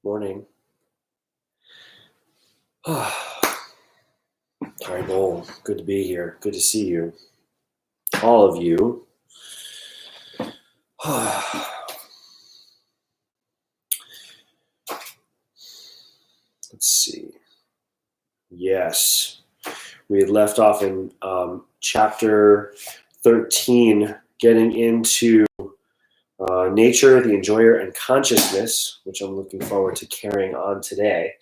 Morning. Harry Bowl, good to be here. Good to see you. All of you. Let's see. Yes. We had left off in chapter 13, getting into nature, the enjoyer, and consciousness, which I'm looking forward to carrying on today.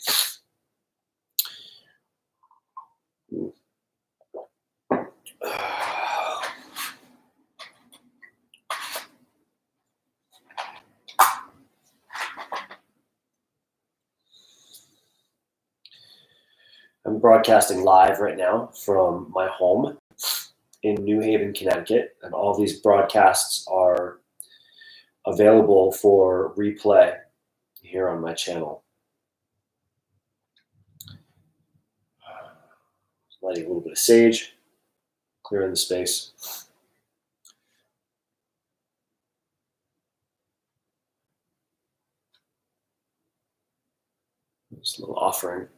I'm broadcasting live right now from my home in New Haven, Connecticut, and all these broadcasts are available for replay here on my channel. Lighting a little bit of sage, clearing the space. Just a little offering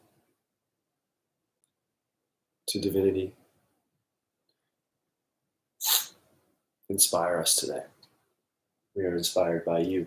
to divinity. Inspire us today. We are inspired by you.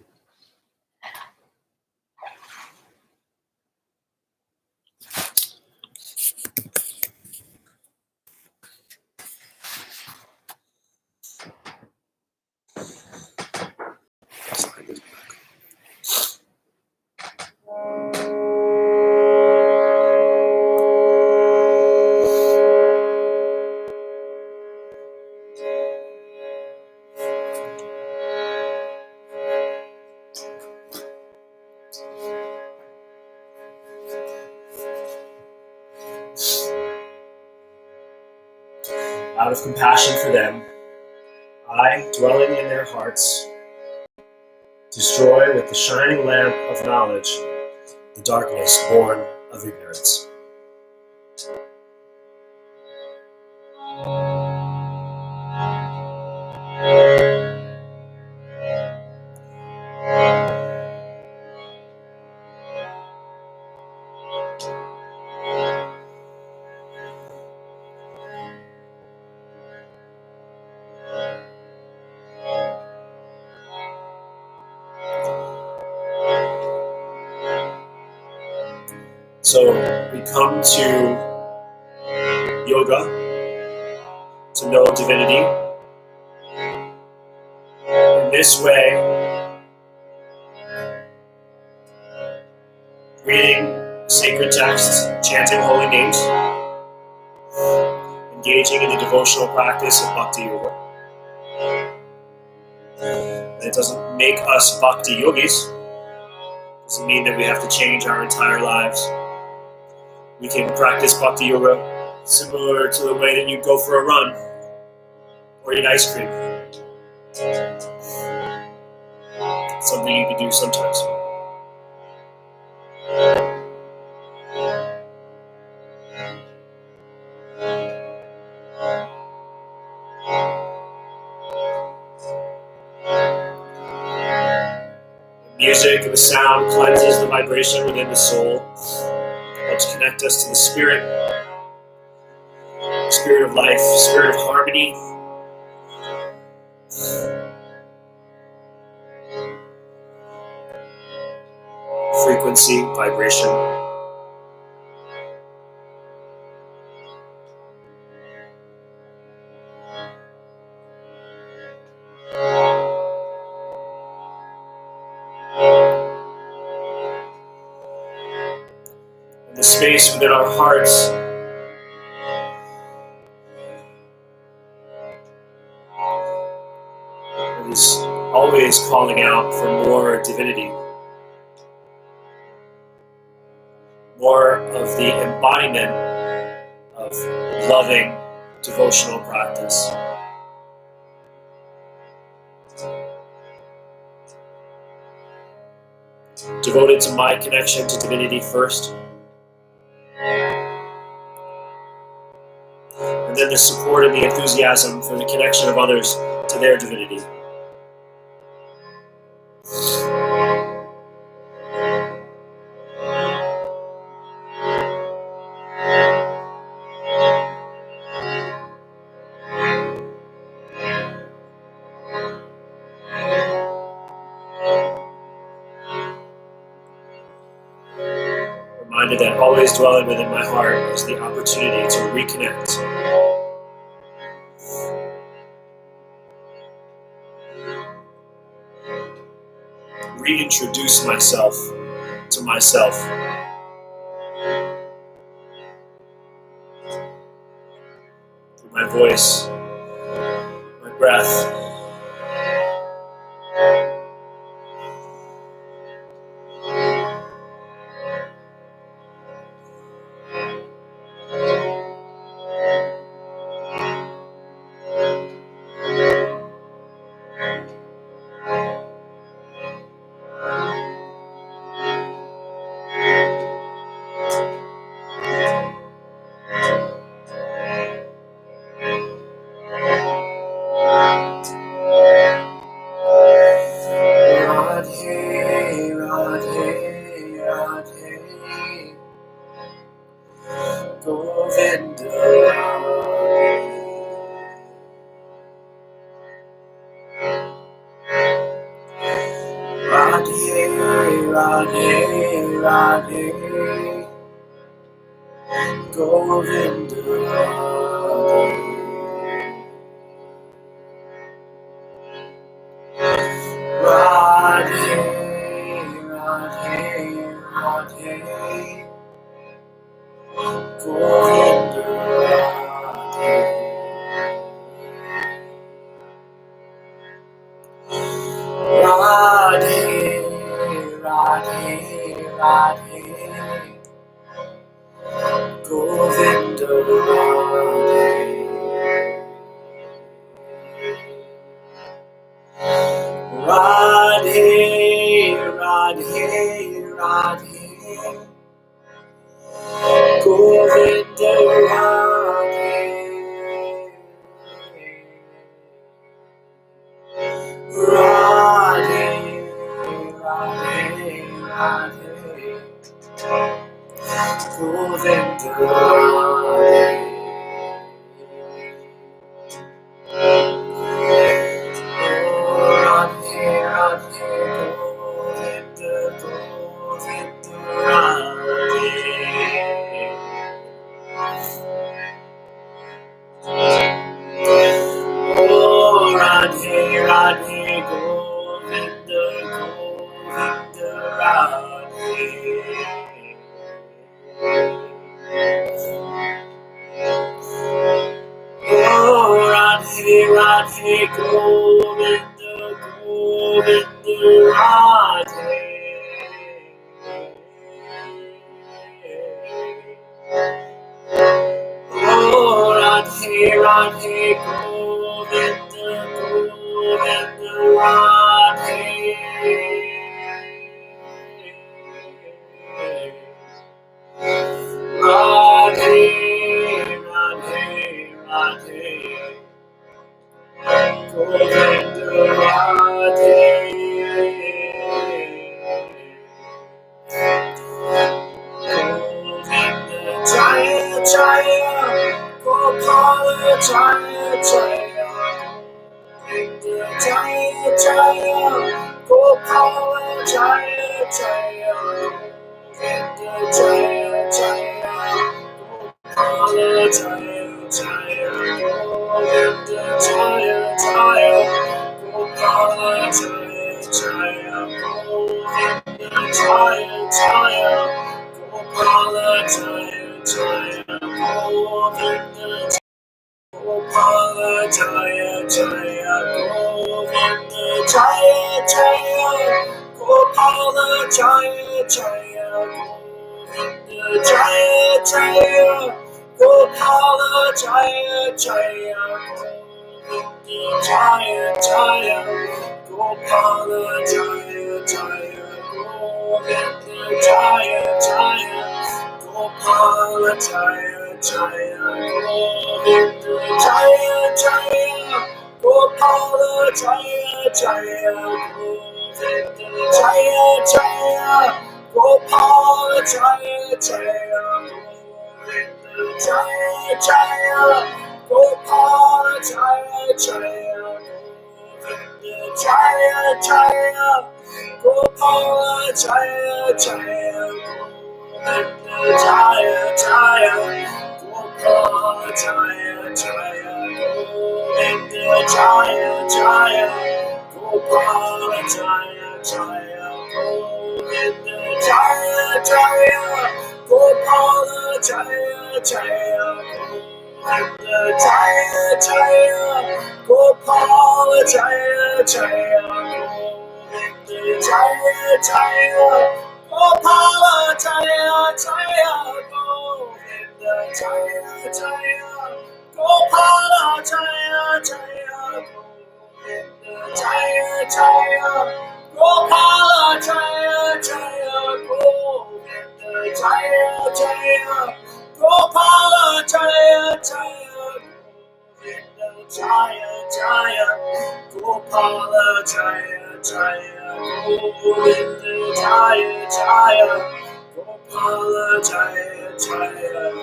Out of compassion for them, I, dwelling in their hearts, destroy with the shining lamp of knowledge the darkness born of ignorance. So we come to yoga to know divinity. In this way, reading sacred texts, chanting holy names, engaging in the devotional practice of bhakti yoga. That doesn't make us bhakti yogis. Doesn't mean that we have to change our entire lives. We can practice bhakti yoga similar to the way that you go for a run or eat ice cream. It's something you can do sometimes. Music and the sound cleanses the vibration within the soul, helps connect us to the spirit of life, spirit of harmony. Frequency, vibration. And the space within our hearts is always calling out for more divinity. More of the embodiment of loving devotional practice. Devoted to my connection to divinity first, and then the support and the enthusiasm for the connection of others to their divinity. remember that always dwelling within my heart is the opportunity to reconnect. Reintroduce myself to myself. Through my voice, my breath. Jaya Jaya Gopala Jaya Jaya Govinda Jaya Jaya Gopala Jaya Jaya Govinda Jaya Jaya Gopala Jaya Jaya Govinda Jaya Jaya Gopala Jaya Jaya Govinda Jaya Jaya Gopala Jaya Jaya Govinda Jaya Jaya Gopala Jaya Jaya Govinda Jaya Jaya Gopala Jaya Jaya Govinda Jaya Jaya Gopala Jaya Jaya Govinda Jaya Jaya Gopala Jaya Jaya Govinda Jaya Jaya Gopala Jaya Jaya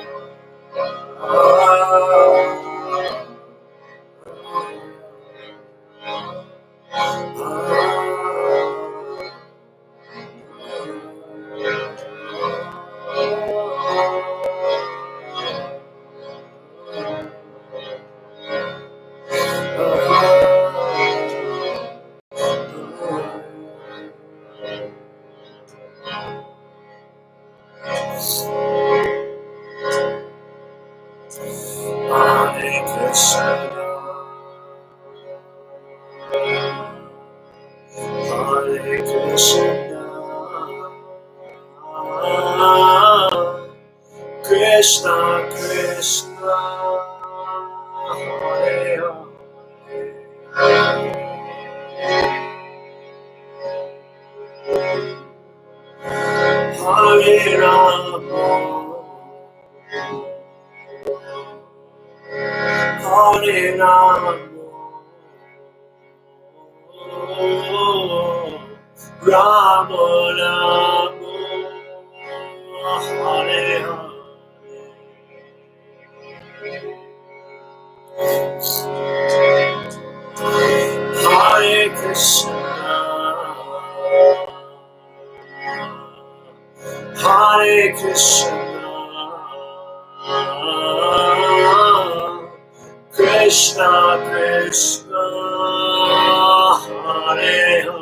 Hare Krishna, Hare Krishna, Krishna Krishna, Hare Hare, Hare Rama, Hare Rama, Rama Rama, Hare Hare, Hare Krishna, Hare Krishna, Krishna Krishna, Hare Hare,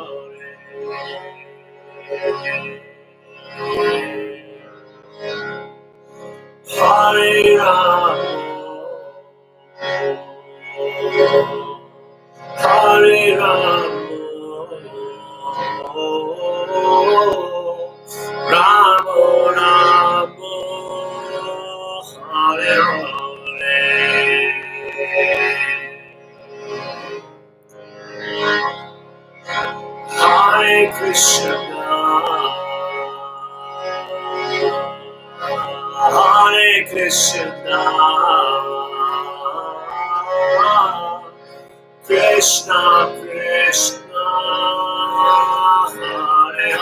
Hare Rama, Hare Rama, Rama Rama, Hare Hare, Hare Krishna, Hare Krishna, Krishna Krishna, Hare Hare,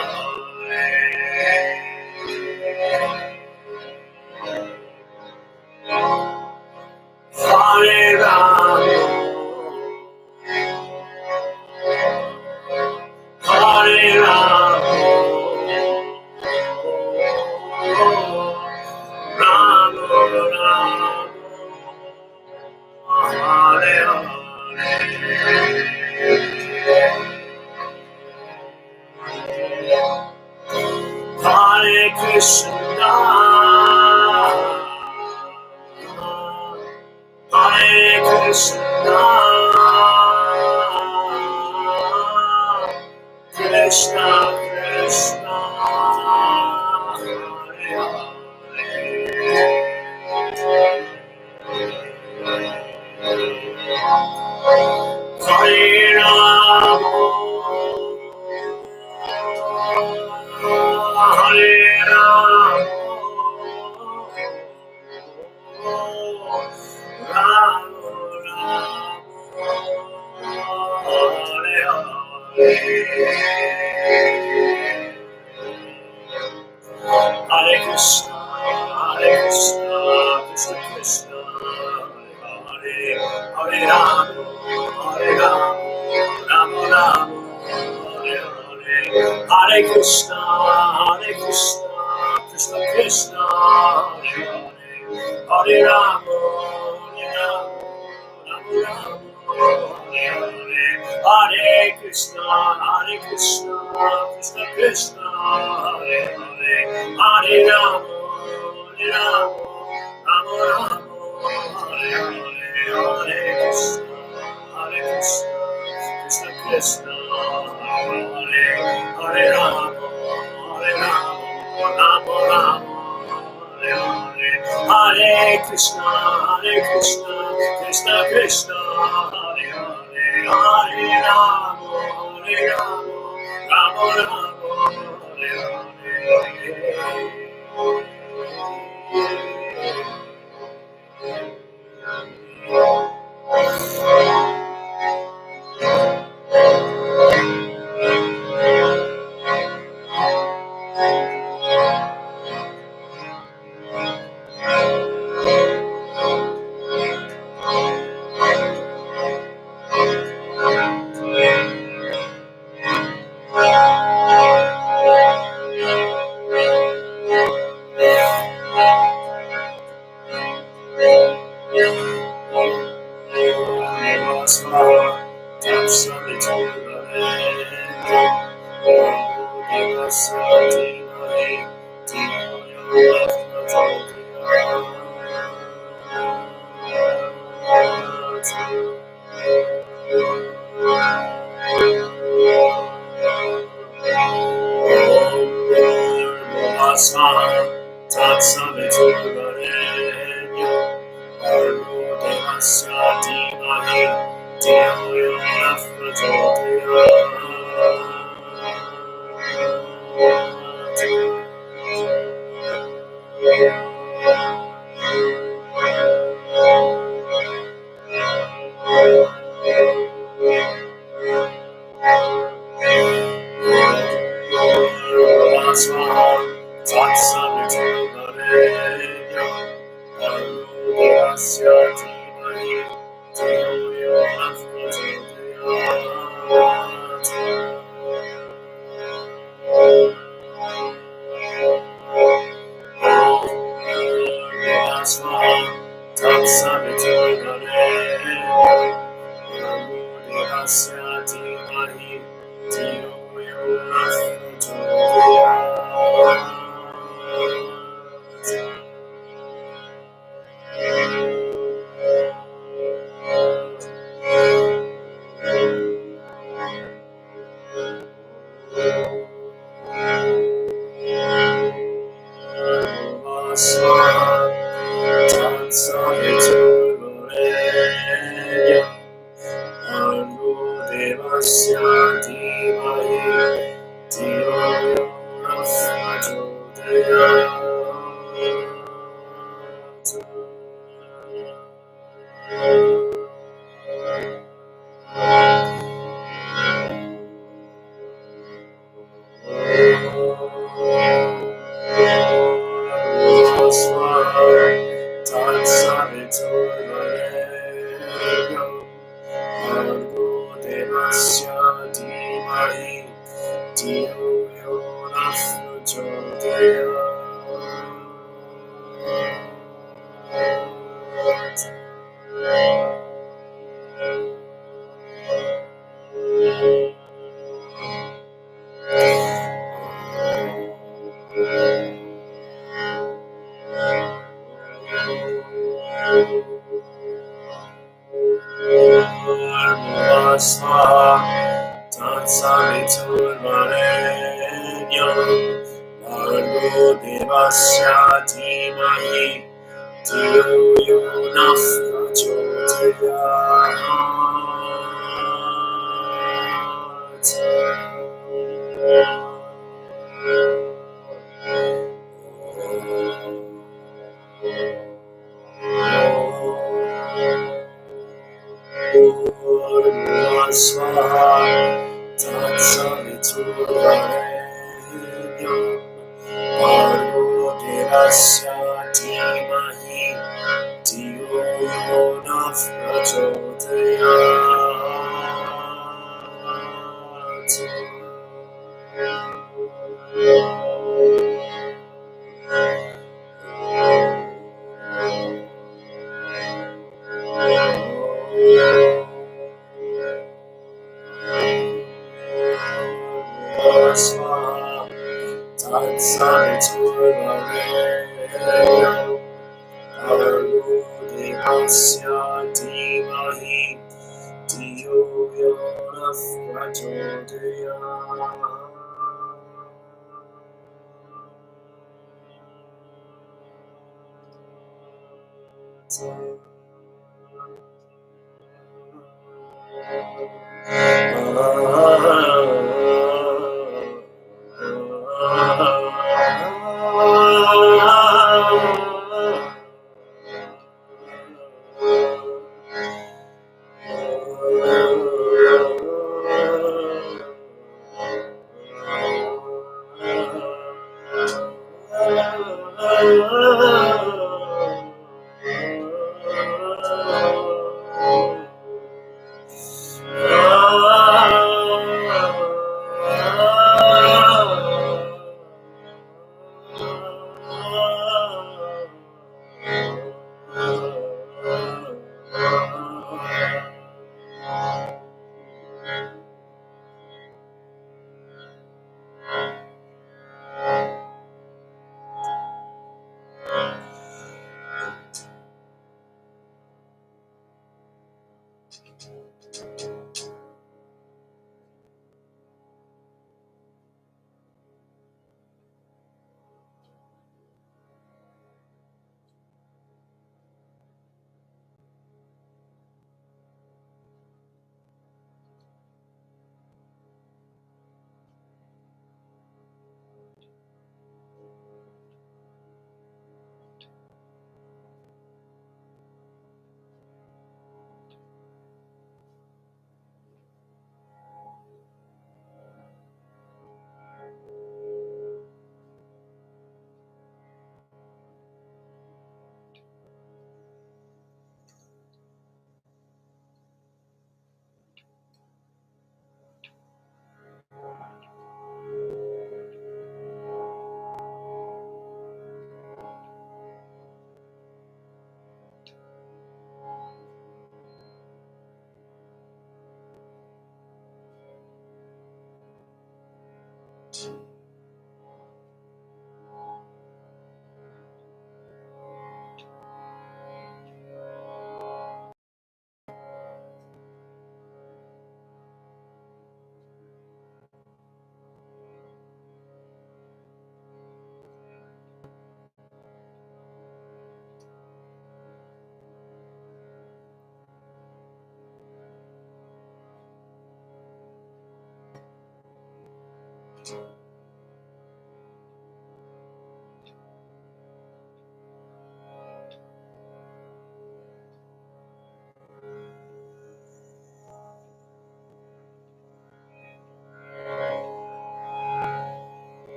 Hare Rama, Hare Rama, Rama Rama, Hare Hare Krishna, Hare Krishna, Krishna Krishna, Hare Hare Rama, Hare Rama, Rama Rama, Hare Krishna, Hare Krishna, Krishna Krishna, Hare Hare, Hare Rama, Hare Rama, Rama Rama, Hare Hare, Hare Krishna, Krishna Krishna Krishna, Hare Rama, Rama Rama, Hare Krishna, Krishna Krishna, Hare Rama, Rama Rama, Hare Krishna, Krishna Krishna, Hare Rama, Rama Rama, Hare Krishna, Krishna Krishna, Hare Rama, Rama Rama,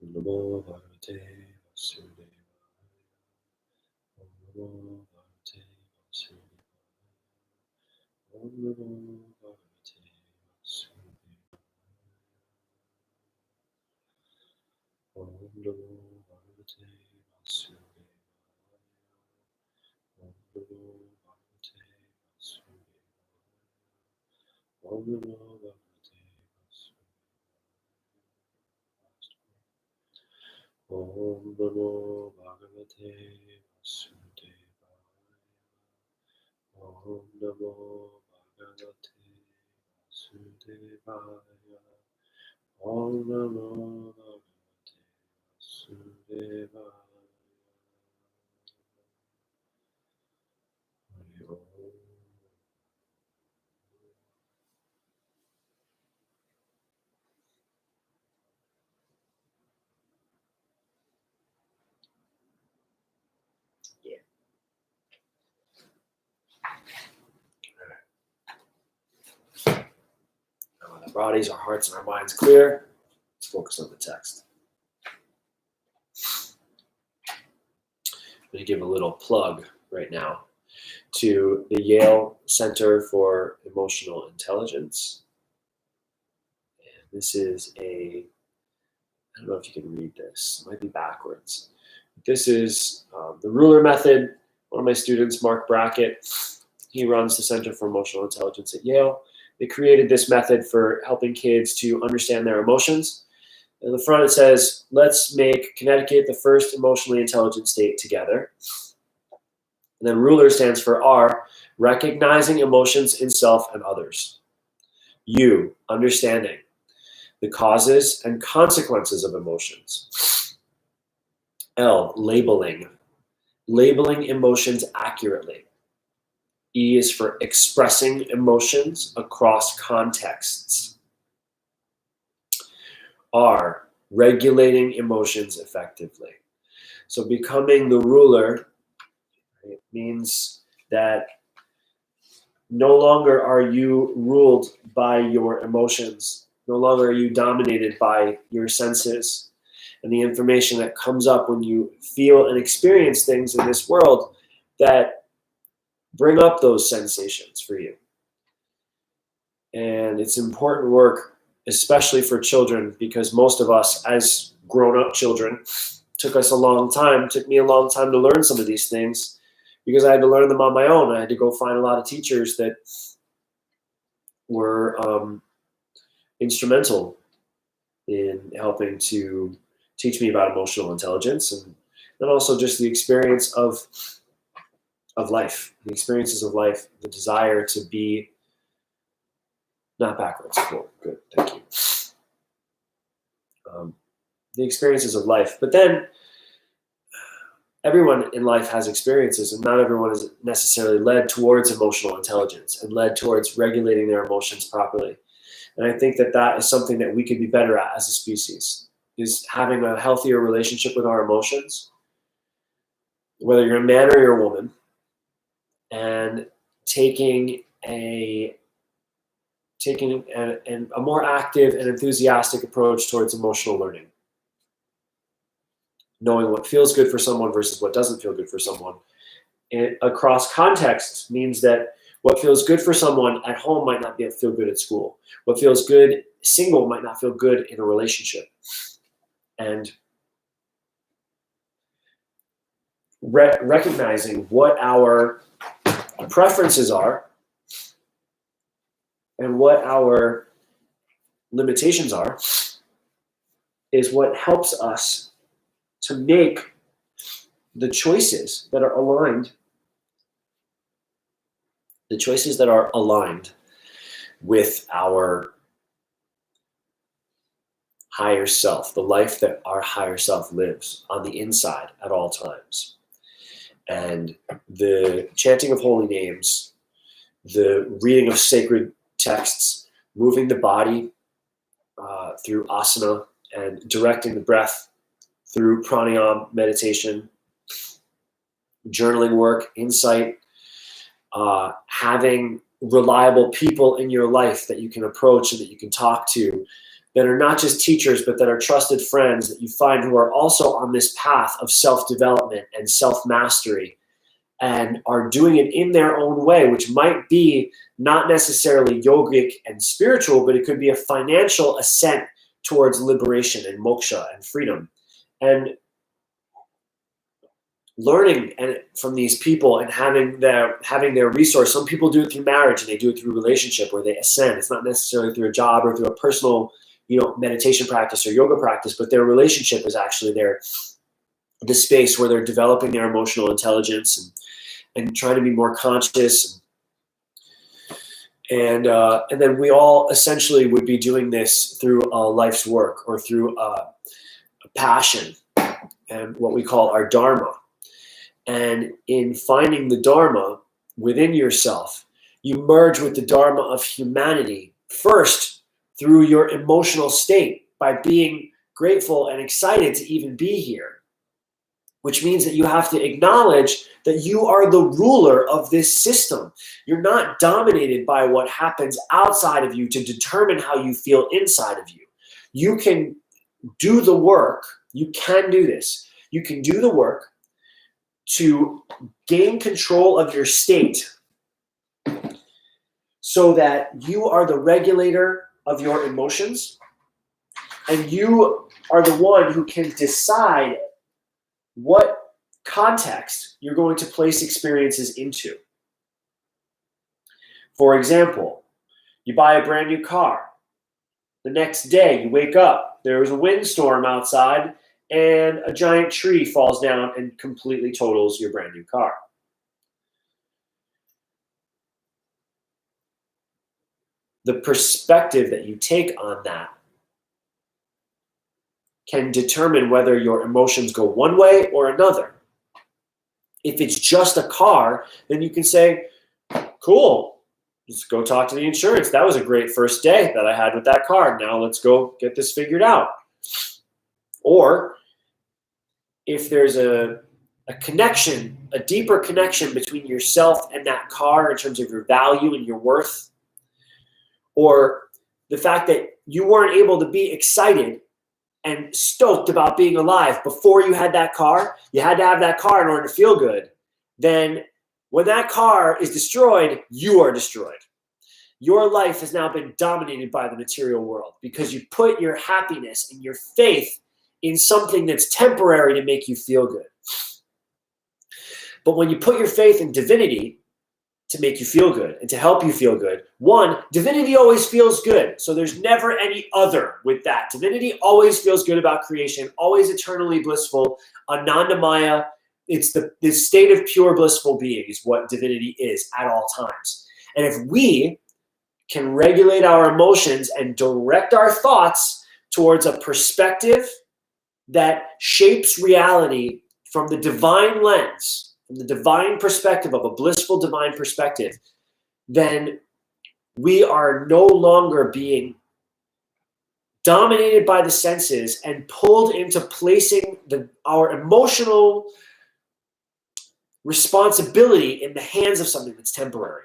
Namo Bhagavate Vasudevaya. Namo Bhagavate Vasudevaya. Namo Bhagavate Vasudevaya. Namo Bhagavate Vasudevaya. Namo Bhagavate Vasudevaya. Namo Bhagavate Vasudevaya. Om Namo Bhagavate Om Namo Bhagavate Vasudevaya. Hari Om. Now, when our bodies, our hearts, and our minds clear, let's focus on the text. I'm going to give a little plug right now to the Yale Center for Emotional Intelligence. And this is I don't know if you can read this, it might be backwards. This is the ruler method. One of my students, Mark Brackett, he runs the Center for Emotional Intelligence at Yale. They created this method for helping kids to understand their emotions. In the front it says, let's make Connecticut the first emotionally intelligent state together. And then ruler stands for R, recognizing emotions in self and others. U, understanding the causes and consequences of emotions. L, labeling emotions accurately. E is for expressing emotions across contexts. R, regulating emotions effectively. So becoming the ruler, it means that no longer are you ruled by your emotions. No longer are you dominated by your senses and the information that comes up when you feel and experience things in this world that bring up those sensations for you. And it's important work, especially for children, because most of us as grown-up children, took me a long time to learn some of these things because I had to learn them on my own. I had to go find a lot of teachers that were instrumental in helping to teach me about emotional intelligence, and then also just the experience of life, the experiences of life, the desire to be not backwards. Cool, good, thank you. The experiences of life, but then everyone in life has experiences, and not everyone is necessarily led towards emotional intelligence and led towards regulating their emotions properly. And I think that that is something that we could be better at as a species, is having a healthier relationship with our emotions, whether you're a man or you're a woman, and taking a more active and enthusiastic approach towards emotional learning. Knowing what feels good for someone versus what doesn't feel good for someone. And across contexts means that what feels good for someone at home might not feel good at school. What feels good single might not feel good in a relationship. And recognizing what our preferences are and what our limitations are is what helps us to make the choices that are aligned, with our higher self, the life that our higher self lives on the inside at all times. And the chanting of holy names, the reading of sacred texts, moving the body through asana, and directing the breath through pranayama meditation, journaling work, insight, having reliable people in your life that you can approach and that you can talk to, that are not just teachers, but that are trusted friends that you find who are also on this path of self-development and self-mastery and are doing it in their own way, which might be not necessarily yogic and spiritual, but it could be a financial ascent towards liberation and moksha and freedom. And learning from these people and having their resource. Some people do it through marriage and they do it through relationship where they ascend. It's not necessarily through a job or through a personal, meditation practice or yoga practice, but their relationship is actually the space where they're developing their emotional intelligence and trying to be more conscious And then we all essentially would be doing this through a life's work or through a passion and what we call our dharma. And in finding the dharma within yourself, you merge with the dharma of humanity first through your emotional state by being grateful and excited to even be here, which means that you have to acknowledge that you are the ruler of this system. You're not dominated by what happens outside of you to determine how you feel inside of you. You can do the work. You can do this. You can do the work to gain control of your state so that you are the regulator of your emotions and you are the one who can decide what context you're going to place experiences into. For example, you buy a brand new car. The next day you wake up, there was a windstorm outside and a giant tree falls down and completely totals your brand new car. The perspective that you take on that can determine whether your emotions go one way or another. If it's just a car, then you can say, cool, let's go talk to the insurance. That was a great first day that I had with that car. Now let's go get this figured out. Or if there's a connection, a deeper connection between yourself and that car in terms of your value and your worth, or the fact that you weren't able to be excited and stoked about being alive before you had that car, you had to have that car in order to feel good, then when that car is destroyed, you are destroyed. Your life has now been dominated by the material world because you put your happiness and your faith in something that's temporary to make you feel good. But when you put your faith in divinity to make you feel good and to help you feel good, one, divinity always feels good. So there's never any other with that. Divinity always feels good about creation, always eternally blissful, anandamaya. It's the state of pure blissful being is what divinity is at all times. And if we can regulate our emotions and direct our thoughts towards a perspective that shapes reality from the divine lens, from the divine perspective of a blissful divine perspective, then we are no longer being dominated by the senses and pulled into placing our emotional responsibility in the hands of something that's temporary.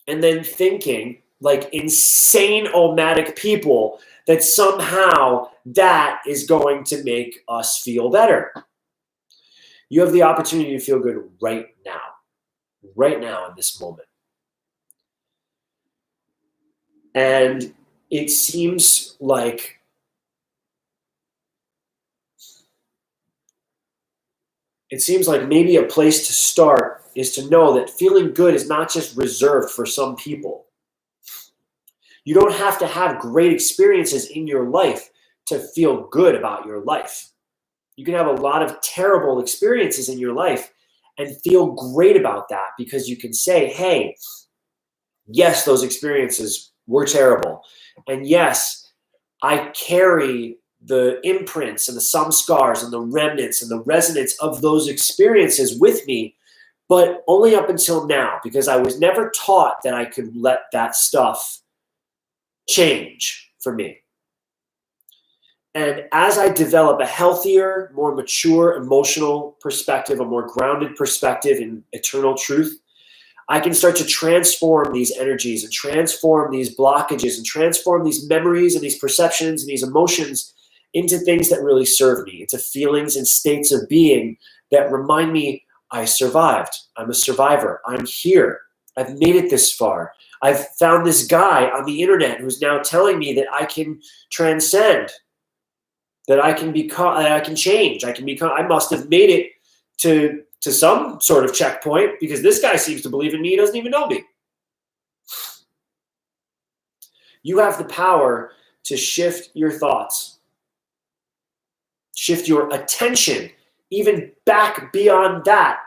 And then thinking like insane omatic people that somehow that is going to make us feel better. You have the opportunity to feel good right now in this moment. And it seems like maybe a place to start is to know that feeling good is not just reserved for some people. You don't have to have great experiences in your life to feel good about your life. You can have a lot of terrible experiences in your life and feel great about that because you can say, hey, yes, those experiences were terrible. And yes, I carry the imprints and the samskars and the remnants and the resonance of those experiences with me, but only up until now, because I was never taught that I could let that stuff change for me. And as I develop a healthier, more mature emotional perspective, a more grounded perspective in eternal truth, I can start to transform these energies and transform these blockages and transform these memories and these perceptions and these emotions into things that really serve me, into feelings and states of being that remind me I survived. I'm a survivor. I'm here. I've made it this far. I've found this guy on the internet who's now telling me that I can transcend, that I can become, that I can change. I must have made it to some sort of checkpoint because this guy seems to believe in me. He doesn't even know me. You have the power to shift your thoughts, shift your attention, even back beyond that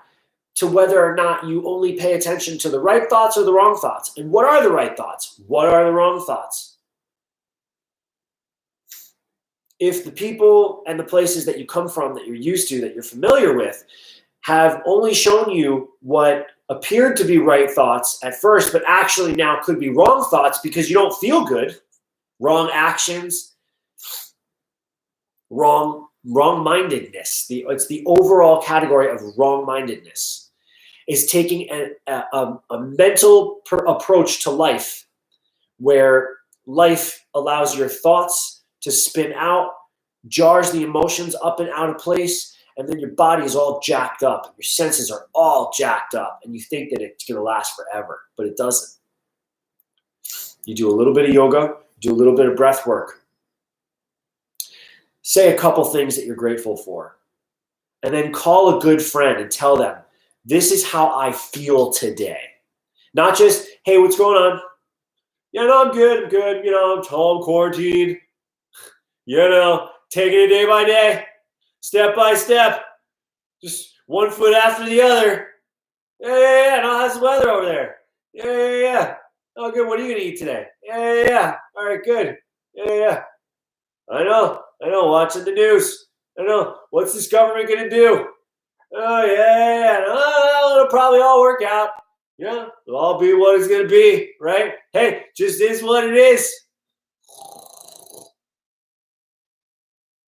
to whether or not you only pay attention to the right thoughts or the wrong thoughts. And what are the right thoughts? What are the wrong thoughts? If the people and the places that you come from, that you're used to, that you're familiar with, have only shown you what appeared to be right thoughts at first, but actually now could be wrong thoughts because you don't feel good, wrong actions, wrong-mindedness. It's the overall category of wrong-mindedness, is taking a mental approach to life where life allows your thoughts to spin out, jars the emotions up and out of place, and then your body is all jacked up. Your senses are all jacked up, and you think that it's going to last forever, but it doesn't. You do a little bit of yoga, do a little bit of breath work. Say a couple things that you're grateful for, and then call a good friend and tell them, this is how I feel today. Not just, hey, what's going on? Yeah, no, I'm good. I'm home quarantined. Taking it day by day, step by step, just one foot after the other. Yeah. No, how's the weather over there? Yeah. Oh, good. What are you going to eat today? Yeah. All right, good. Yeah. I know. Watching the news. I know. What's this government going to do? Oh, yeah. No, it'll probably all work out. Yeah, it'll all be what it's going to be, right? Hey, just is what it is.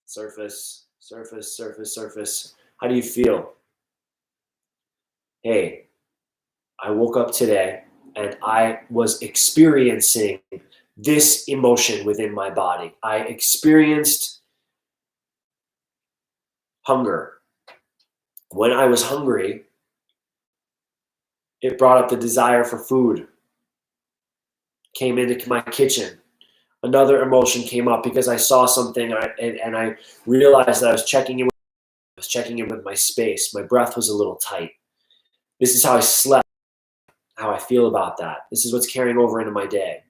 Surface. How do you feel? Hey, I woke up today and I was experiencing this emotion within my body. I experienced hunger. When I was hungry, it brought up the desire for food. Came into my kitchen. Another emotion came up because I saw something and I realized that I was checking in with my space. My breath was a little tight. This is how I slept, how I feel about that. This is what's carrying over into my day.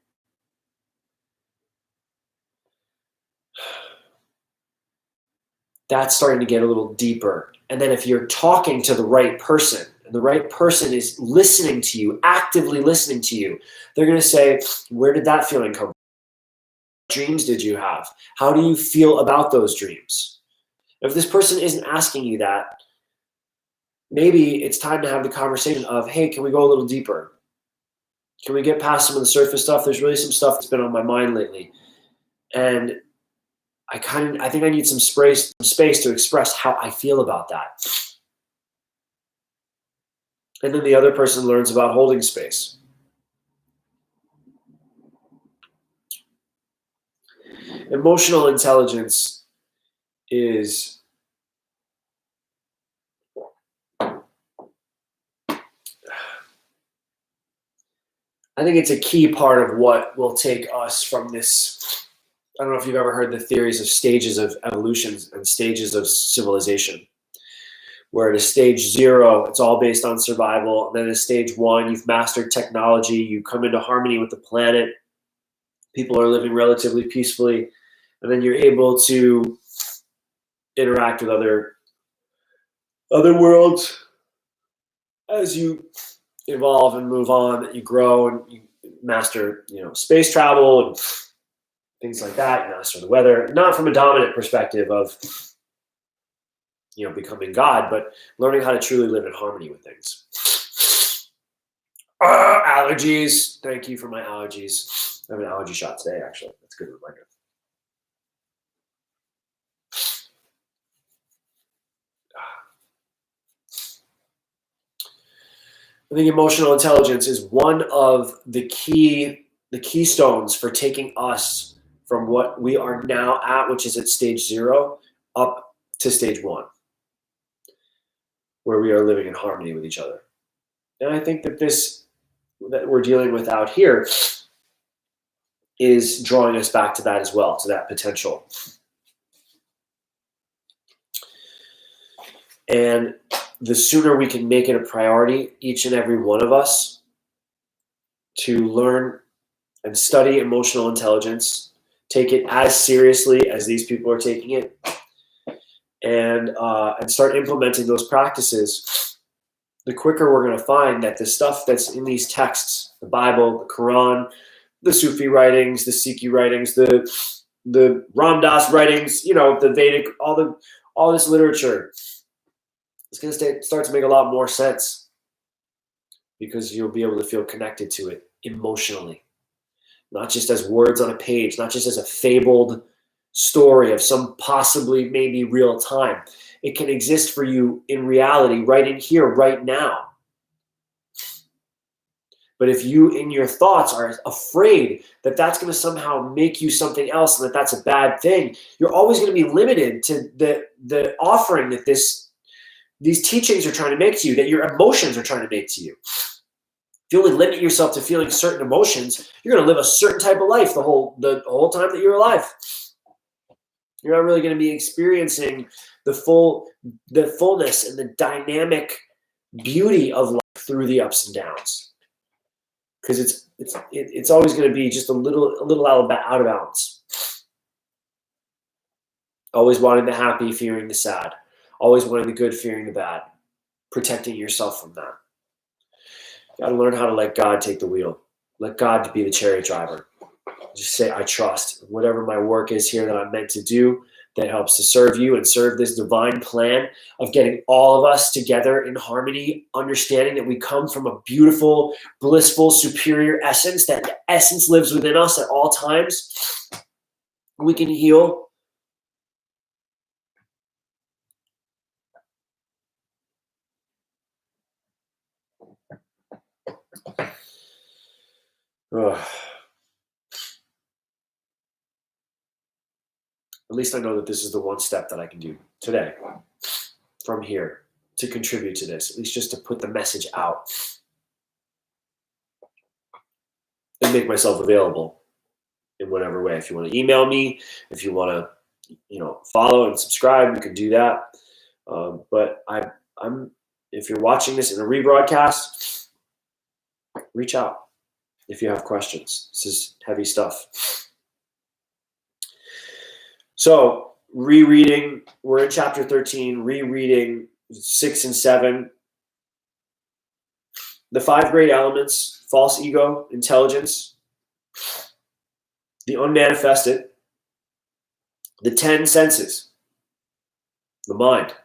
That's starting to get a little deeper. And then if you're talking to the right person, and the right person is listening to you, actively listening to you, they're going to say, where did that feeling come from? What dreams did you have? How do you feel about those dreams? If this person isn't asking you that, maybe it's time to have the conversation of, hey, can we go a little deeper? Can we get past some of the surface stuff? There's really some stuff that's been on my mind lately. And I think I need some space to express how I feel about that. And then the other person learns about holding space. Emotional intelligence is I think it's a key part of what will take us from this. I don't know if you've ever heard the theories of stages of evolution and stages of civilization, where at a stage 0, it's all based on survival. And then at stage 1, you've mastered technology. You come into harmony with the planet. People are living relatively peacefully. And then you're able to interact with other worlds as you evolve and move on, that you grow and you master, space travel and things like that. You master the weather, not from a dominant perspective of, becoming God, but learning how to truly live in harmony with things. Allergies. Thank you for my allergies. I have an allergy shot today, actually. That's a good reminder. I think emotional intelligence is one of the keystones for taking us from what we are now at, which is at stage 0, up to stage 1, where we are living in harmony with each other. And I think that this that we're dealing with out here is drawing us back to that as well, to that potential. And the sooner we can make it a priority, each and every one of us, to learn and study emotional intelligence, take it as seriously as these people are taking it, and start implementing those practices, the quicker we're going to find that the stuff that's in these texts, the Bible, the Quran, the Sufi writings, the Sikhi writings, the Ram Dass writings, the Vedic, all this literature, it's going to start to make a lot more sense, because you'll be able to feel connected to it emotionally, not just as words on a page, not just as a fabled story of some possibly maybe real time. It can exist for you in reality, right in here, right now. But if you, in your thoughts, are afraid that that's going to somehow make you something else and that that's a bad thing, you're always going to be limited to the offering that these teachings are trying to make to you, that your emotions are trying to make to you. If you only limit yourself to feeling certain emotions, you're going to live a certain type of life the whole time that you're alive. You're not really going to be experiencing the fullness and the dynamic beauty of life through the ups and downs, because it's always going to be just a little out of balance. Always wanting the happy, fearing the sad. Always wanting the good, fearing the bad. Protecting yourself from that. Got to learn how to let God take the wheel. Let God be the chariot driver. Just say, I trust whatever my work is here that I'm meant to do, that helps to serve you and serve this divine plan of getting all of us together in harmony, understanding that we come from a beautiful, blissful, superior essence, that the essence lives within us at all times. We can heal. Ugh. At least I know that this is the one step that I can do today from here to contribute to this, at least just to put the message out and make myself available in whatever way. If you want to email me, if you want to, follow and subscribe, you can do that. But I'm if you're watching this in a rebroadcast, reach out if you have questions. This is heavy stuff. So, rereading, we're in chapter 13, rereading 6 and 7. The 5 great elements: false ego, intelligence, the unmanifested, the 10 senses, the mind,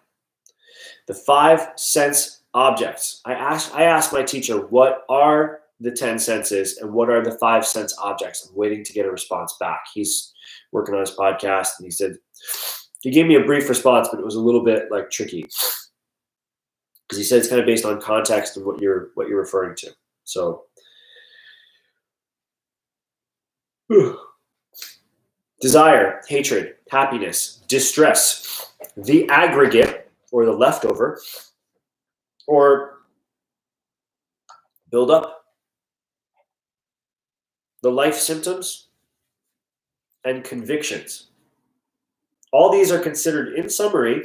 the 5 sense objects. I asked my teacher, what are the 10 senses and what are the 5 sense objects? I'm waiting to get a response back. He's working on his podcast, and he said, he gave me a brief response, but it was a little bit tricky, because he said it's kind of based on context and what you're referring to. So, desire, hatred, happiness, distress, the aggregate or the leftover, or build up, the life symptoms, and convictions. All these are considered, in summary,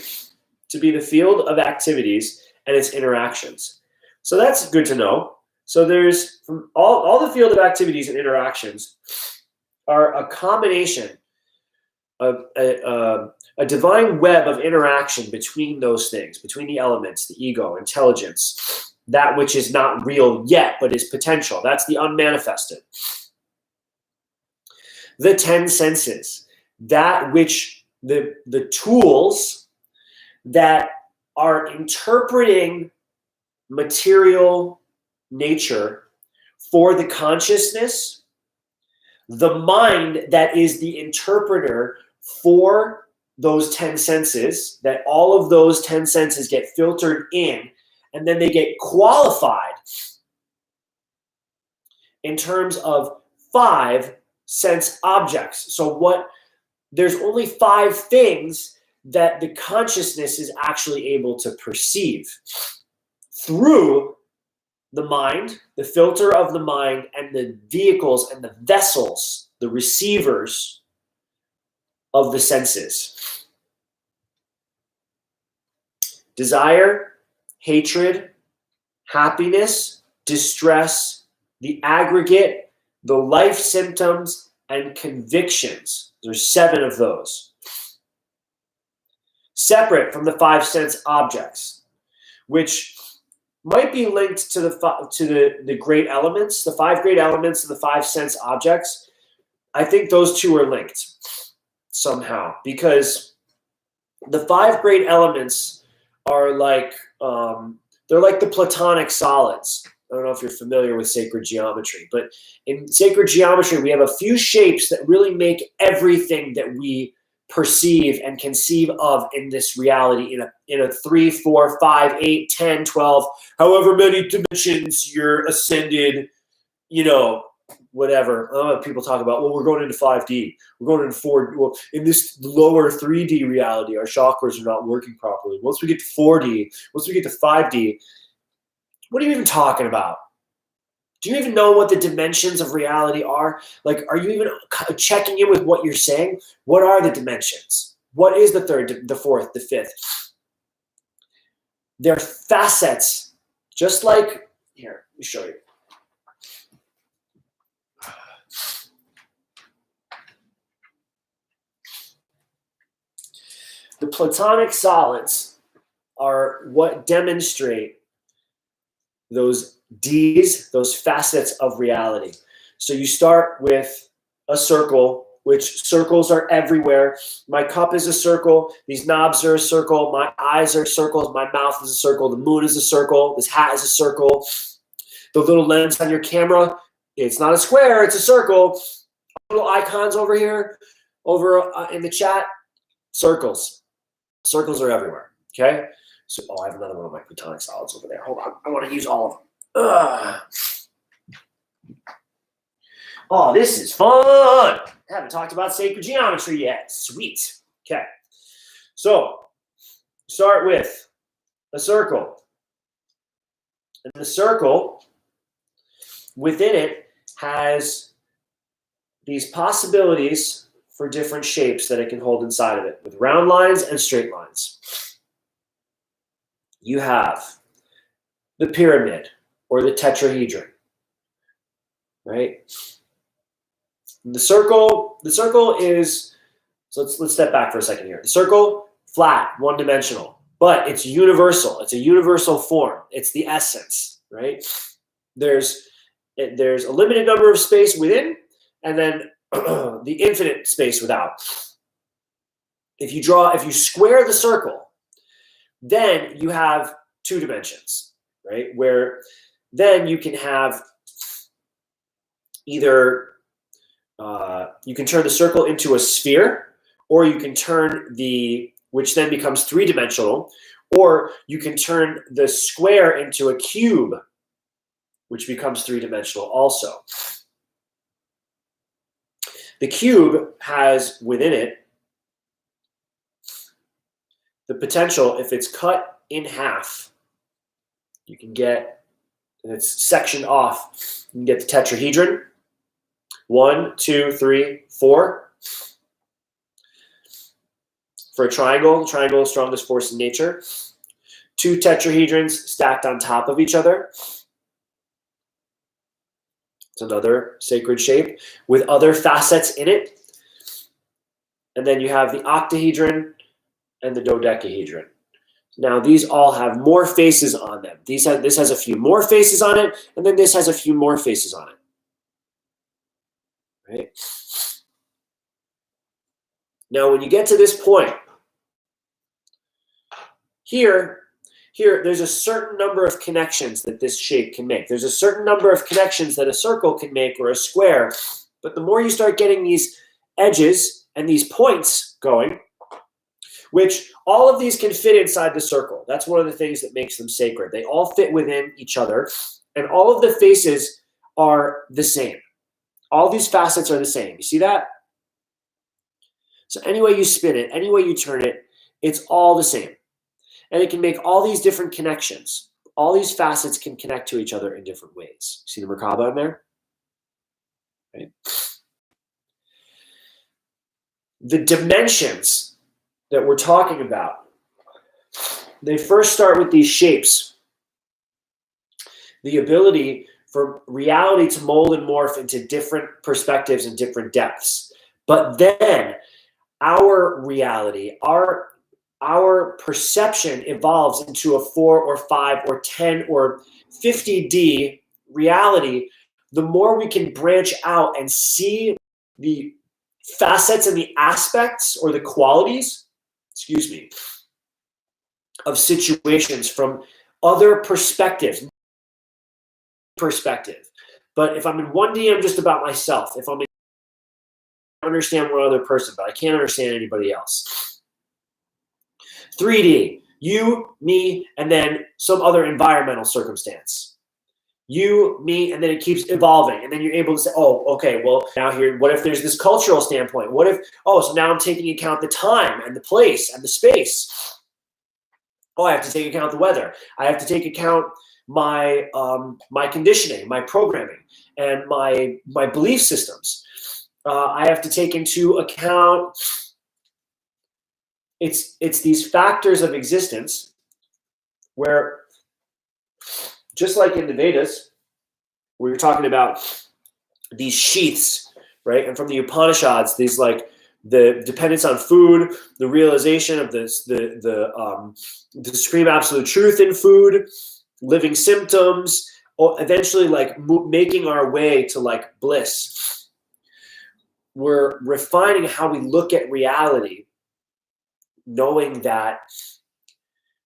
to be the field of activities and its interactions. So that's good to know. So there's all the field of activities and interactions are a combination of a divine web of interaction between those things, between the elements, the ego, intelligence, that which is not real yet but is potential. That's the unmanifested. The 10 senses, that which the tools that are interpreting material nature for the consciousness, the mind that is the interpreter for those 10 senses, that all of those 10 senses get filtered in, and then they get qualified in terms of 5 sense objects. So there's only 5 things that the consciousness is actually able to perceive through the mind, the filter of the mind, and the vehicles and the vessels, the receivers of the senses. Desire, hatred, happiness, distress, the aggregate, the life symptoms, and convictions. There's 7 of those. Separate from the 5 sense objects, which might be linked to the great elements, the 5 great elements and the 5 sense objects. I think those two are linked somehow, because the 5 great elements are like they're like the Platonic solids. I don't know if you're familiar with sacred geometry, but in sacred geometry, we have a few shapes that really make everything that we perceive and conceive of in this reality in a 3, 4, 5, 8, 10, 12, however many dimensions you're ascended, whatever. People talk about, well, we're going into 5D. We're going into 4D. Well, in this lower 3D reality, our chakras are not working properly. Once we get to 4D, once we get to 5D, what are you even talking about? Do you even know what the dimensions of reality are? Like, are you even checking in with what you're saying? What are the dimensions? What is the 3rd, the 4th, the 5th? They're facets, just like, here, let me show you. The Platonic solids are what demonstrate those D's, those facets of reality. So you start with a circle, which circles are everywhere. My cup is a circle. These knobs are a circle. My eyes are circles. My mouth is a circle. The moon is a circle. This hat is a circle. The little lens on your camera, it's not a square, it's a circle. Little icons over here, over in the chat, circles. Circles are everywhere, okay? So, I have another one of my Platonic solids over there. Hold on, I want to use all of them. Ugh. Oh, this is fun. Haven't talked about sacred geometry yet. Sweet. Okay. So, start with a circle. And the circle, within it, has these possibilities for different shapes that it can hold inside of it, with round lines and straight lines. You have the pyramid or the tetrahedron, right? The circle is, so let's step back for a second here. The circle, flat, one-dimensional, but it's universal. It's a universal form. It's the essence, right? There's a limited number of space within, and then the infinite space without. If you square the circle, then you have 2 dimensions, right? Where then you can have either you can turn the circle into a sphere, or you can turn which then becomes 3-dimensional, or you can turn the square into a cube, which becomes 3-dimensional also. The cube has within it the potential, if it's cut in half, you can get, and it's sectioned off, you can get the tetrahedron. 1, 2, 3, 4. For a triangle, the triangle is strongest force in nature. 2 tetrahedrons stacked on top of each other. It's another sacred shape with other facets in it. And then you have the octahedron and the dodecahedron. Now these all have more faces on them. This has a few more faces on it, and then this has a few more faces on it. Right? Now when you get to this point, here there's a certain number of connections that this shape can make. There's a certain number of connections that a circle can make, or a square. But the more you start getting these edges and these points going, which all of these can fit inside the circle. That's one of the things that makes them sacred. They all fit within each other, and all of the faces are the same. All these facets are the same. You see that? So any way you spin it, any way you turn it, it's all the same. And it can make all these different connections. All these facets can connect to each other in different ways. See the Merkaba in there? Right. The dimensions that we're talking about, they first start with these shapes. The ability for reality to mold and morph into different perspectives and different depths. But then our reality, our our perception evolves into a 4 or 5 or 10 or 50D reality, the more we can branch out and see the facets and the aspects or the qualities, of situations from other perspectives. But if I'm in 1D, I'm just about myself. If I'm in, I understand one other person, but I can't understand anybody else. 3D, you, me, and then some other environmental circumstance. You, me, and then it keeps evolving. And then you're able to say, oh, okay, well, now here, what if there's this cultural standpoint? What if, so now I'm taking account the time and the place and the space. Oh, I have to take account the weather. I have to take account my my conditioning, my programming, and my belief systems. I have to take into account it's these factors of existence where, just like in the Vedas, we were talking about these sheaths, right? And from the Upanishads, these like the dependence on food, the realization of this, the supreme absolute truth in food, living symptoms, or eventually like making our way to like bliss. We're refining how we look at reality, knowing that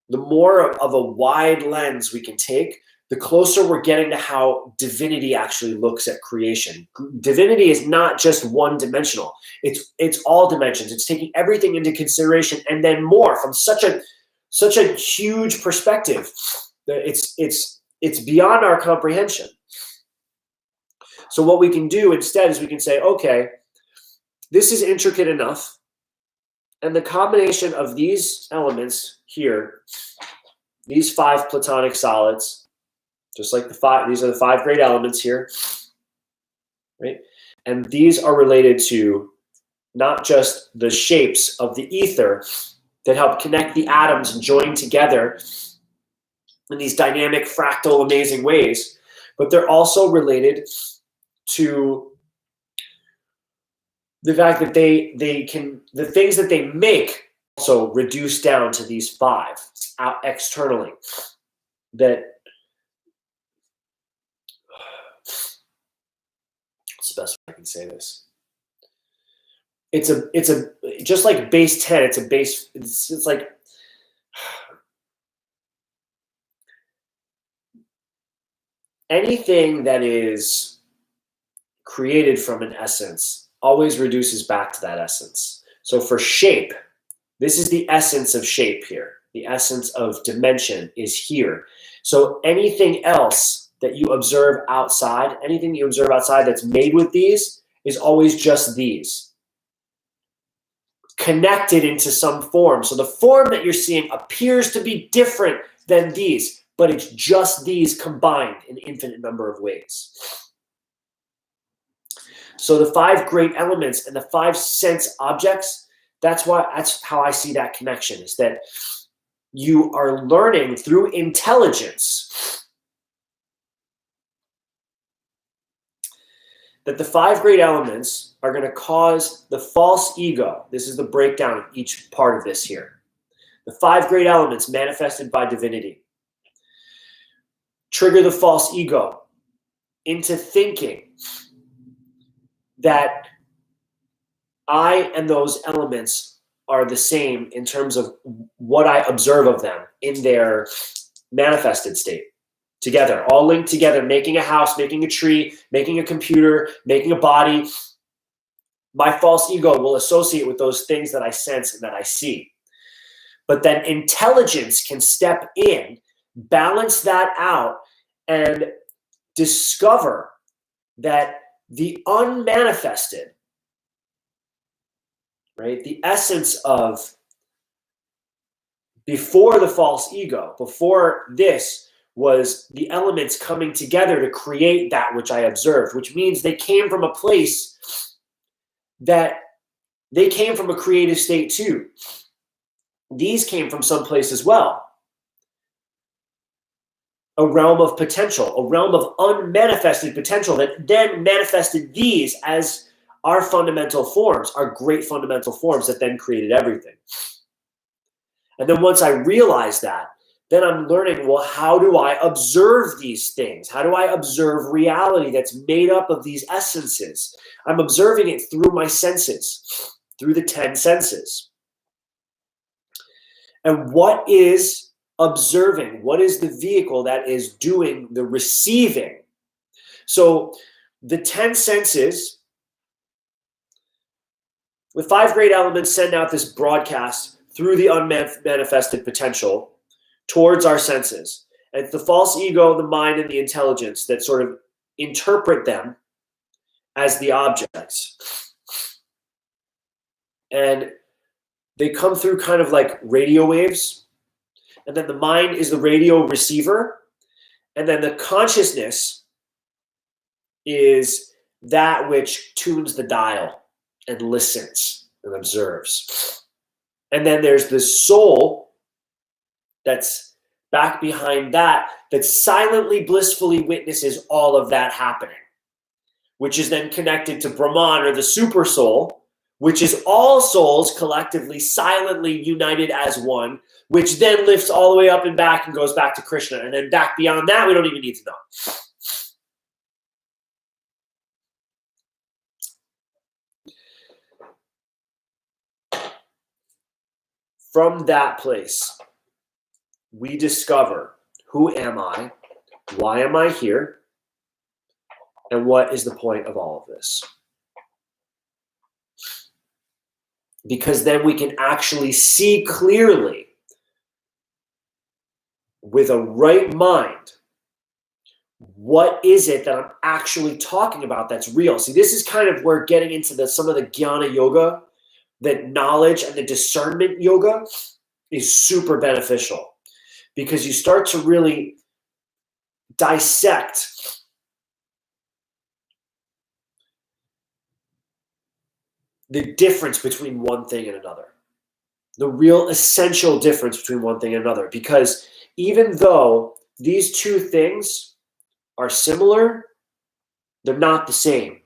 the more of a wide lens we can take, the closer we're getting to how divinity actually looks at creation. Divinity is not just one-dimensional. It's all dimensions. It's taking everything into consideration and then more from such a huge perspective that it's beyond our comprehension. So what we can do instead is we can say, okay, this is intricate enough, and the combination of these elements here, these 5 platonic solids, just like these are the 5 great elements here, right? And these are related to not just the shapes of the ether that help connect the atoms and join together in these dynamic, fractal, amazing ways, but they're also related to the fact that the things that they make also reduce down to these 5 out externally. That it's the best way I can say this. It's a just like base 10. It's a base. It's like anything that is created from an essence always reduces back to that essence. So for shape, this is the essence of shape here. The essence of dimension is here. So anything else that you observe outside, anything you observe outside that's made with these is always just these, connected into some form. So the form that you're seeing appears to be different than these, but it's just these combined in an infinite number of ways. So the 5 great elements and the 5 sense objects, that's how I see that connection, is that you are learning through intelligence that the 5 great elements are going to cause the false ego. This is the breakdown of each part of this here. The 5 great elements manifested by divinity trigger the false ego into thinking that I and those elements are the same in terms of what I observe of them in their manifested state. Together, all linked together, making a house, making a tree, making a computer, making a body. My false ego will associate with those things that I sense and that I see. But then intelligence can step in, balance that out, and discover that the unmanifested, right, the essence of before the false ego, before this, was the elements coming together to create that which I observed, which means they came from a place that they came from a creative state too. These came from someplace as well. A realm of potential, a realm of unmanifested potential that then manifested these as our fundamental forms, our great fundamental forms that then created everything. And then once I realize that, then I'm learning, well, how do I observe these things? How do I observe reality that's made up of these essences? I'm observing it through my senses, through the 10 senses. And what is observing? What is the vehicle that is doing the receiving? So the 10 senses, with 5 great elements, send out this broadcast through the unmanifested potential towards our senses. And it's the false ego, the mind, and the intelligence that sort of interpret them as the objects. And they come through kind of like radio waves. And then the mind is the radio receiver. And then the consciousness is that which tunes the dial and listens and observes. And then there's the soul that's back behind that silently, blissfully witnesses all of that happening, which is then connected to Brahman, or the super soul, which is all souls collectively, silently united as one, which then lifts all the way up and back and goes back to Krishna. And then back beyond that, we don't even need to know. From that place, we discover, who am I? Why am I here? And what is the point of all of this? Because then we can actually see clearly, with a right mind, what is it that I'm actually talking about that's real? See, this is kind of where getting into some of the jnana yoga, that knowledge and the discernment yoga, is super beneficial, because you start to really dissect the difference between one thing and another, the real essential difference between one thing and another. Because even though these two things are similar, they're not the same.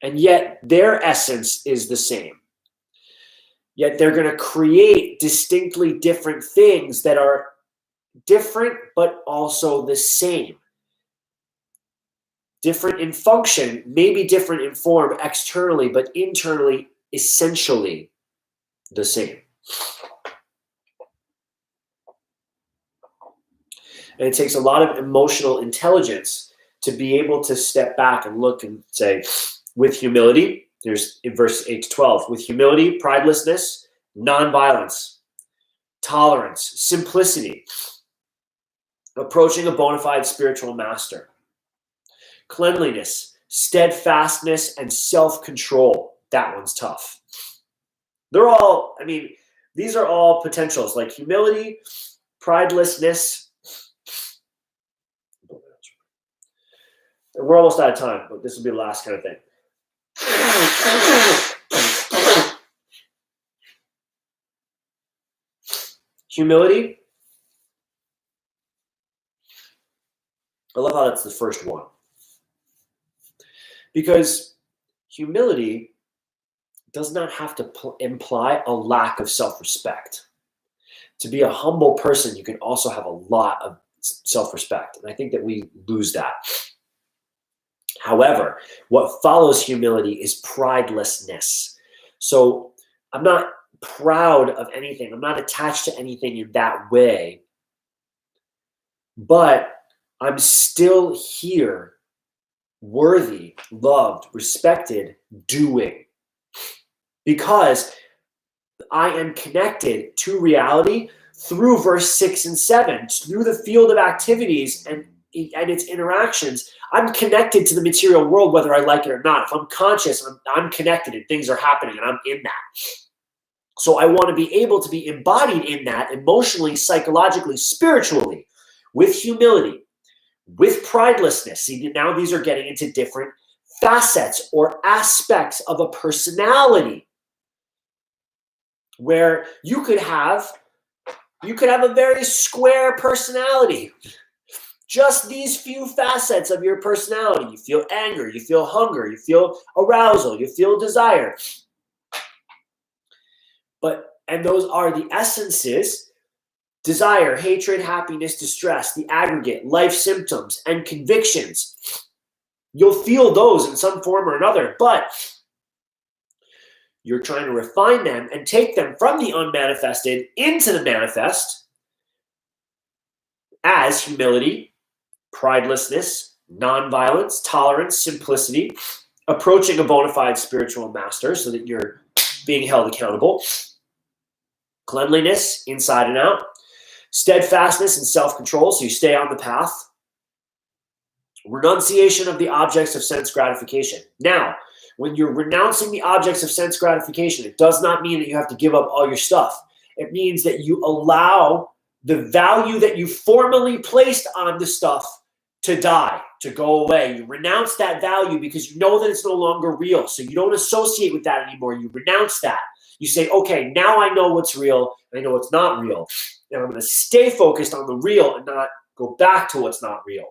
And yet their essence is the same. Yet they're going to create distinctly different things that are different, but also the same. Different in function, maybe different in form externally, but internally, essentially the same. And it takes a lot of emotional intelligence to be able to step back and look and say, with humility, there's in verse 8 to 12, with humility, pridelessness, nonviolence, tolerance, simplicity, approaching a bona fide spiritual master, cleanliness, steadfastness, and self-control. That one's tough. They're all, these are all potentials, like humility, pridelessness. We're almost out of time, but this will be the last kind of thing. Humility. I love how that's the first one. Because humility does not have to imply a lack of self-respect. To be a humble person, you can also have a lot of self-respect. And I think that we lose that. However, what follows humility is pridelessness. So I'm not proud of anything. I'm not attached to anything in that way. But I'm still here, worthy, loved, respected, doing. Because I am connected to reality through verse 6 and 7, through the field of activities and its interactions. I'm connected to the material world, whether I like it or not. If I'm conscious, I'm connected and things are happening and I'm in that. So I want to be able to be embodied in that emotionally, psychologically, spiritually, with humility, with pridelessness. See, now these are getting into different facets or aspects of a personality, where you could have a very square personality. Just these few facets of your personality. You feel anger, you feel hunger, you feel arousal, you feel desire. But And those are the essences: desire, hatred, happiness, distress, the aggregate, life symptoms, and convictions. You'll feel those in some form or another, but you're trying to refine them and take them from the unmanifested into the manifest as humility, pridelessness, nonviolence, tolerance, simplicity, approaching a bona fide spiritual master so that you're being held accountable, cleanliness inside and out, steadfastness and self-control so you stay on the path, renunciation of the objects of sense gratification. Now, when you're renouncing the objects of sense gratification, it does not mean that you have to give up all your stuff. It means that you allow the value that you formerly placed on the stuff to die, to go away. You renounce that value because you know that it's no longer real. So you don't associate with that anymore. You renounce that. You say, okay, now I know what's real. I know what's not real. And I'm going to stay focused on the real and not go back to what's not real.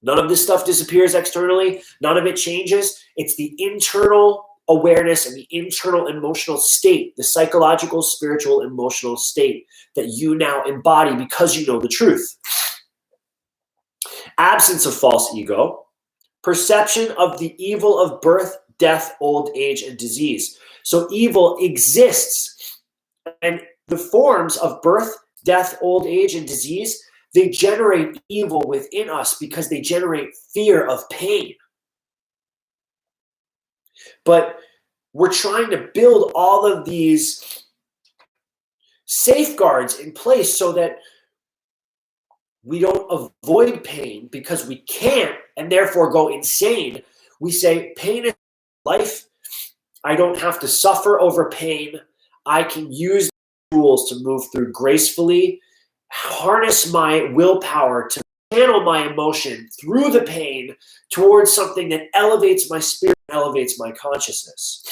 None of this stuff disappears externally. None of it changes. It's the internal awareness and the internal emotional state, the psychological, spiritual, emotional state that you now embody because you know the truth. Absence of false ego, perception of the evil of birth, death, old age, and disease. So evil exists, and the forms of birth, death, old age, and disease, they generate evil within us because they generate fear of pain. But we're trying to build all of these safeguards in place so that we don't avoid pain because we can't and therefore go insane. We say pain is life. I don't have to suffer over pain. I can use tools to move through gracefully, harness my willpower to channel my emotion through the pain towards something that elevates my spirit, elevates my consciousness.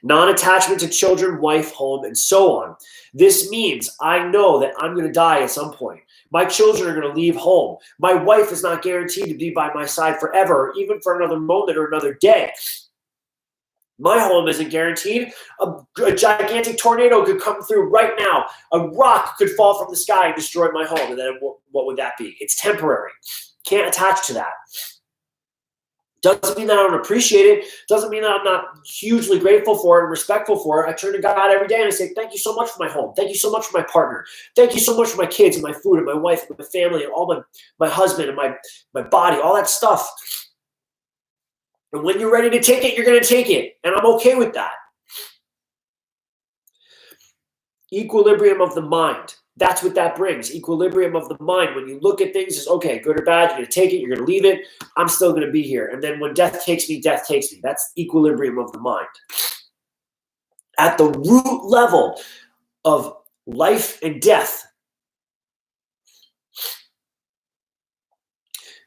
Non-attachment to children, wife, home, and so on. This means I know that I'm going to die at some point. My children are going to leave home. My wife is not guaranteed to be by my side forever, even for another moment or another day. My home isn't guaranteed. A gigantic tornado could come through right now. A rock could fall from the sky and destroy my home. And then what would that be? It's temporary. Can't attach to that. Doesn't mean that I don't appreciate it. Doesn't mean that I'm not hugely grateful for it and respectful for it. I turn to God every day and I say, thank you so much for my home. Thank you so much for my partner. Thank you so much for my kids and my food and my wife and my family and all my husband and my body, all that stuff. And when you're ready to take it, you're going to take it. And I'm okay with that. Equilibrium of the mind. That's what that brings. Equilibrium of the mind. When you look at things, it's okay, good or bad. You're going to take it. You're going to leave it. I'm still going to be here. And then when death takes me, death takes me. That's equilibrium of the mind. At the root level of life and death,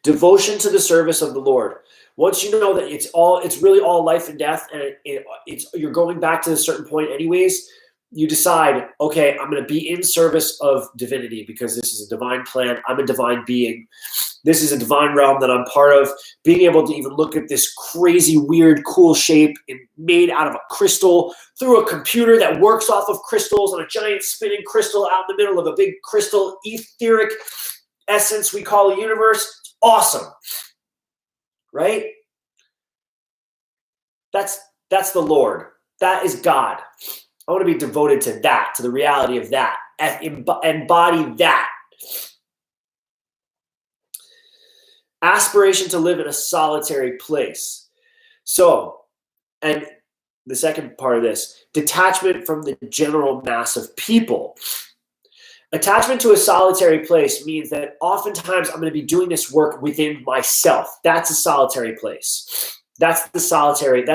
devotion to the service of the Lord. Once you know that it's really all life and death, and you're going back to a certain point anyways, you decide, okay, I'm going to be in service of divinity because this is a divine plan. I'm a divine being. This is a divine realm that I'm part of. Being able to even look at this crazy, weird, cool shape made out of a crystal through a computer that works off of crystals on a giant spinning crystal out in the middle of a big crystal etheric essence we call a universe. It's awesome. Right? That's the Lord. That is God. I want to be devoted to that, to the reality of that, embody that. Aspiration to live in a solitary place. So, and the second part of this, detachment from the general mass of people. Attachment to a solitary place means that oftentimes I'm going to be doing this work within myself. That's a solitary place. That's the solitude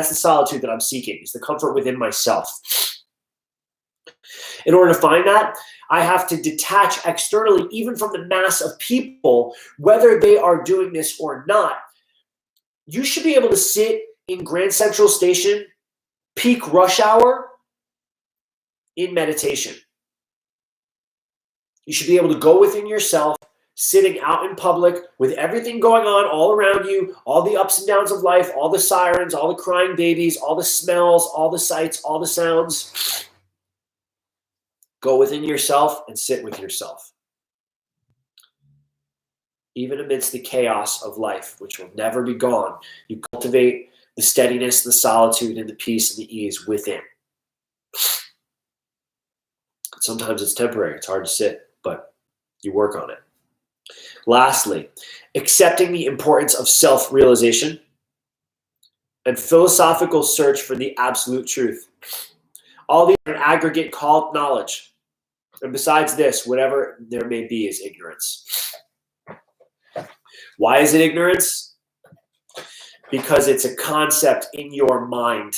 that I'm seeking, is the comfort within myself. In order to find that, I have to detach externally, even from the mass of people, whether they are doing this or not. You should be able to sit in Grand Central Station, peak rush hour, in meditation. You should be able to go within yourself, sitting out in public with everything going on all around you, all the ups and downs of life, all the sirens, all the crying babies, all the smells, all the sights, all the sounds. Go within yourself and sit with yourself. Even amidst the chaos of life, which will never be gone, you cultivate the steadiness, the solitude, and the peace and the ease within. Sometimes it's temporary. It's hard to sit, but you work on it. Lastly, accepting the importance of self-realization and philosophical search for the absolute truth. All these are an aggregate called knowledge. And besides this, whatever there may be is ignorance. Why is it ignorance? Because it's a concept in your mind.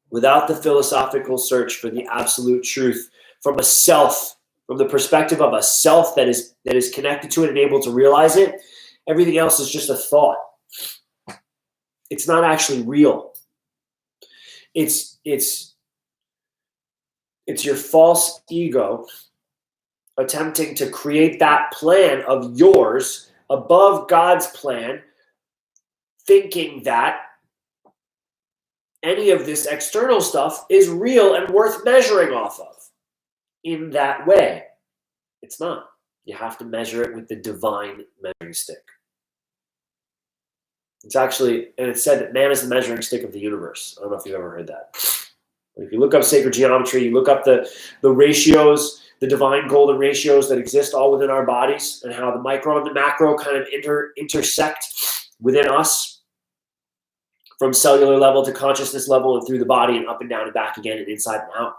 Without the philosophical search for the absolute truth from a self, from the perspective of a self that is connected to it and able to realize it, everything else is just a thought. It's not actually real. It's your false ego attempting to create that plan of yours above God's plan, thinking that any of this external stuff is real and worth measuring off of in that way. It's not. You have to measure it with the divine measuring stick. It's actually, and it's said that man is the measuring stick of the universe. I don't know if you've ever heard that. But if you look up sacred geometry, you look up the ratios, the divine golden ratios that exist all within our bodies, and how the micro and the macro kind of intersect within us from cellular level to consciousness level and through the body and up and down and back again and inside and out.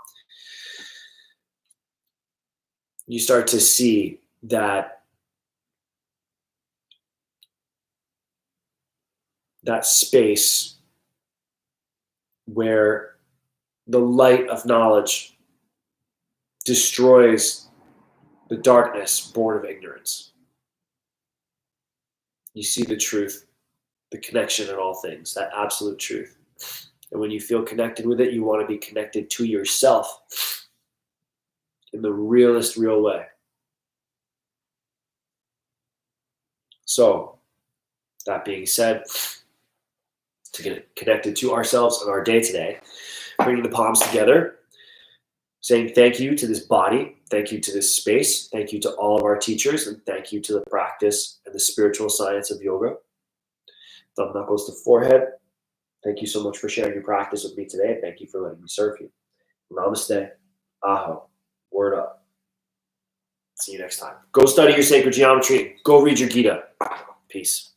You start to see that space where the light of knowledge destroys the darkness born of ignorance. You see the truth, the connection in all things, that absolute truth. And when you feel connected with it, you want to be connected to yourself in the realest, real way. So, that being said, to get connected to ourselves and our day today, bringing the palms together, saying thank you to this body, thank you to this space, thank you to all of our teachers, and thank you to the practice and the spiritual science of yoga. Thumb knuckles to forehead. Thank you so much for sharing your practice with me today. Thank you for letting me serve you. Namaste. Aho. Word up. See you next time. Go study your sacred geometry. Go read your Gita. Peace.